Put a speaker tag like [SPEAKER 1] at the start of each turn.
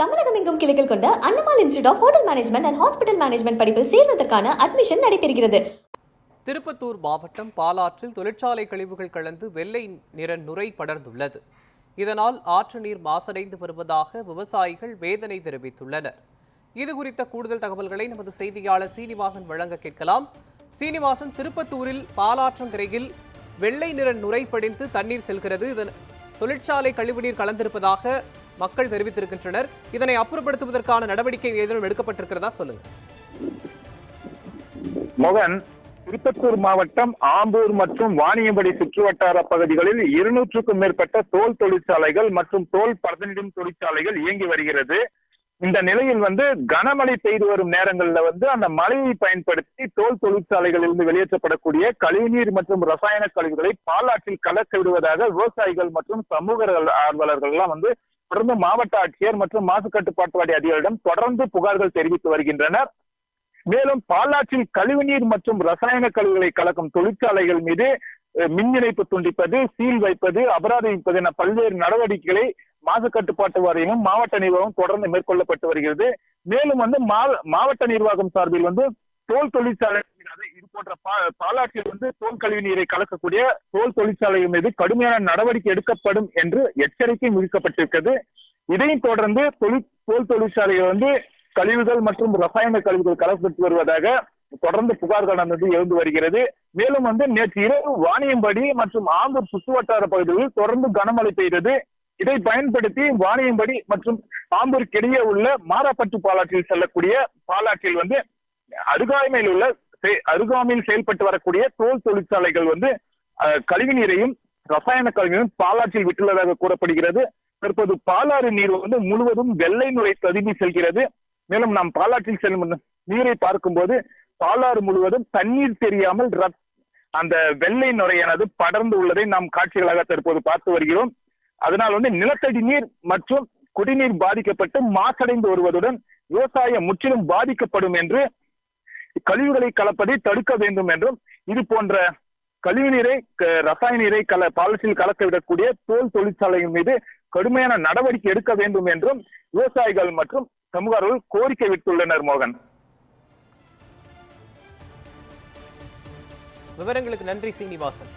[SPEAKER 1] தமிழகம் எங்கும் கிளைகள் கொண்ட Annamal institute of hotel management and hospital management படிப்பில் சேர்வதற்கான அட்மிஷன் நடைபெறுகிறது.
[SPEAKER 2] திருப்பத்தூர் மாவட்டம் பாலாற்றில் தொழிற்சாலை கழிவுகள் கலந்து வெள்ளை நிற நுரை படர்ந்துள்ளது. இதனால் ஆற்று நீர் மாசடைந்து வருவதாக விவசாயிகள் வேதனை தெரிவித்துள்ளனர். இது குறித்த கூடுதல் தகவல்களை நமது செய்தியாளர் சீனிவாசன் வழங்க கேட்கலாம். சீனிவாசன், திருப்பத்தூரில் பாலாற்றங்கரையில் வெள்ளை நிற நுரை படிந்து தண்ணீர் செல்கிறது. இதன் தொழிற்சாலை கழிவுநீர் கலந்திருப்பதாக மக்கள் தெரிவித்திருக்கின்றனர். இதனை அப்புறப்படுத்துவதற்கான நடவடிக்கை ஏதேனும் எடுக்கப்பட்டிருக்கிறதா? சொல்லுங்க
[SPEAKER 3] மோகன். திருப்பத்தூர் மாவட்டம் ஆம்பூர் மற்றும் வாணியம்படி சுற்றுவட்டார பகுதிகளில் 200க்கும் மேற்பட்ட தோல் தொழிற்சாலைகள் மற்றும் தோல் பதனிடும் தொழிற்சாலைகள் இயங்கி வருகிறது. இந்த நிலையில் கனமழை பெய்து வரும் நேரங்களில் அந்த மழையை பயன்படுத்தி தோல் தொழிற்சாலைகளிலிருந்து வெளியேற்றப்படக்கூடிய கழிவுநீர் மற்றும் ரசாயன கழிவுகளை பாலாற்றில் கலக்க விடுவதாக விவசாயிகள் மற்றும் சமூக ஆர்வலர்கள் எல்லாம் தொடர்ந்து மாவட்ட ஆட்சியர் மற்றும் மாசு கட்டுப்பாட்டு வாரிய அதிகாரிகளிடம் தொடர்ந்து புகார்கள் தெரிவித்து வருகின்றனர். மேலும் பாலாற்றில் கழிவுநீர் மற்றும் ரசாயன கழிவுகளை கலக்கும் தொழிற்சாலைகள் மீது மின் இணைப்பு துண்டிப்பது, சீல் வைப்பது, அபராதம் விதிப்பது என பல்வேறு நடவடிக்கைகளை மாசு கட்டுப்பாட்டு வாரியமும் மாவட்ட நிர்வாகம் தொடர்ந்து மேற்கொள்ளப்பட்டு வருகிறது. மேலும் மாவட்ட நிர்வாகம் சார்பில் தோல் தொழிற்சாலை இது போன்ற பாலாற்றில் தோல் கழிவு நீரை கலக்கக்கூடிய தோல் தொழிற்சாலைகள் மீது கடுமையான நடவடிக்கை எடுக்கப்படும் என்று எச்சரிக்கை விதிக்கப்பட்டிருக்கிறது. இதையும் தொடர்ந்து தோல் தொழிற்சாலைகள் கழிவுகள் மற்றும் ரசாயன கழிவுகள் கலக்கப்பட்டு வருவதாக தொடர்ந்து புகார்கள் எழுந்து வருகிறது. மேலும் நேற்று இரவு வாணியம்படி மற்றும் ஆம்பூர் சுற்றுவட்டார பகுதிகளில் தொடர்ந்து கனமழை பெய்தது. இதை பயன்படுத்தி வாணியம்படி மற்றும் ஆம்பூருக்கு இடையே உள்ள மாராப்பட்டு பாலாற்றில் செல்லக்கூடிய பாலாற்றில் அருகாமையில் செயல்பட்டு வரக்கூடிய தோல் தொழிற்சாலைகள் கழிவு நீரையும் ரசாயன கழிவுகளையும் பாலாற்றில் விட்டுள்ளதாக கூறப்படுகிறது. தற்போது பாலாறு நீர் முழுவதும் வெள்ளை நுரை ததும்பி செல்கிறது. மேலும் நாம் பாலாற்றில் செல்லும் நீரை பார்க்கும்போது பாலாறு முழுவதும் தண்ணீர் தெரியாமல் அந்த வெள்ளை நுரையானது படர்ந்து உள்ளதை நாம் காட்சிகளாக தற்போது பார்த்து வருகிறோம். அதனால் நிலத்தடி நீர் மற்றும் குடிநீர் பாதிக்கப்பட்டு மாசடைந்து வருவதுடன் விவசாயம் முற்றிலும் பாதிக்கப்படும் என்று கழிவுகளை கலப்பதை தடுக்க வேண்டும் என்றும் இது போன்ற கழிவு நீரை ரசாயன நீரை பாலாற்றில் கலக்க விடக்கூடிய தோல் தொழிற்சாலைகள் மீது கடுமையான நடவடிக்கை எடுக்க வேண்டும் என்றும் விவசாயிகள் மற்றும் சமூகர்கள் கோரிக்கை விடுத்துள்ளனர். மோகன்,
[SPEAKER 2] விவரங்களுக்கு நன்றி சீனிவாசன்.